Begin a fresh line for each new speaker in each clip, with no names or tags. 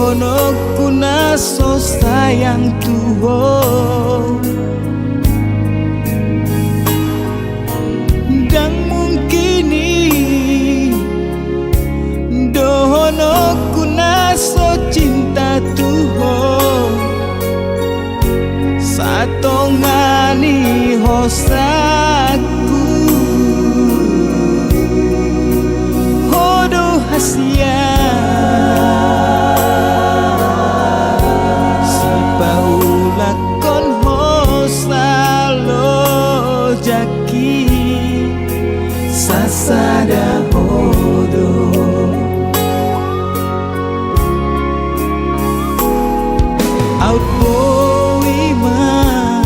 dono kuna so sayang Tuhan. Dan mungkini dono kuna so cinta Tuhan. Satongani hosaku hodo hasia si paula kon hosalo jaki sasada hodo out boy man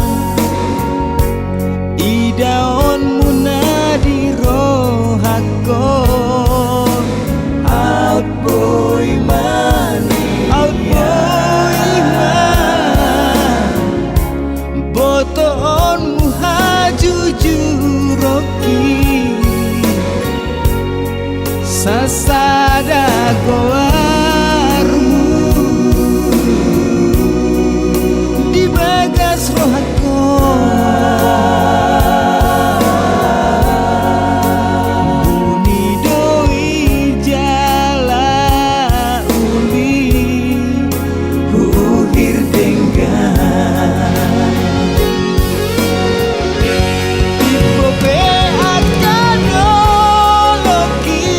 idaon munadi rohakon out boy man botoon muhajuju roki sasada goarmu di bagas rohakon buni doi jala uli huhir denggan tipo pe akano loki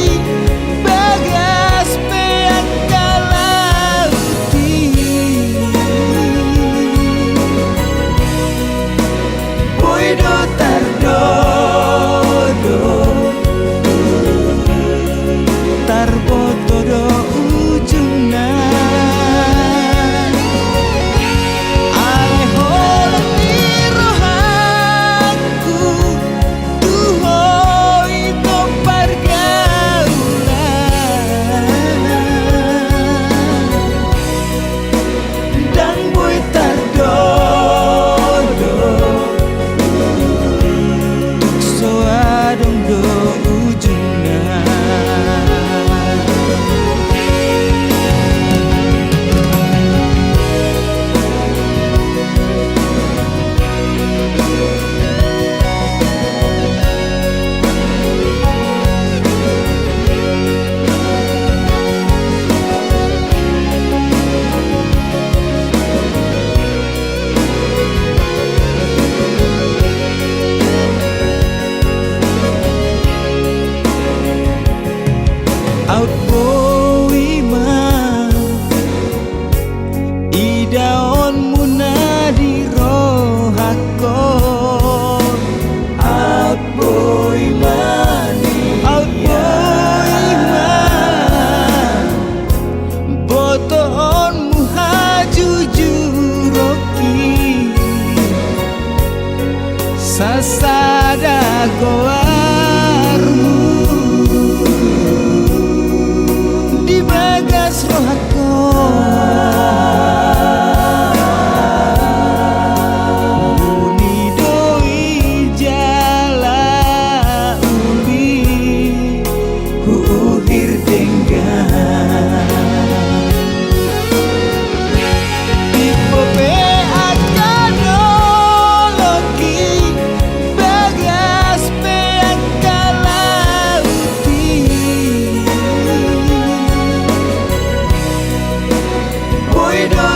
bagas pe akalauti puedo tardodo tarbotodo ujungna aleholo ni rohaku tuhoi to pergaulan dan boy tardodo tukso adong do ujungna. Out boy man idaon munadi rohakon out boy man botoon muhajuju roki sasada goarmu di bagas rohakon buni doi jala uli huhir denggan tipo pe akano loki bagas pe akalauti puedo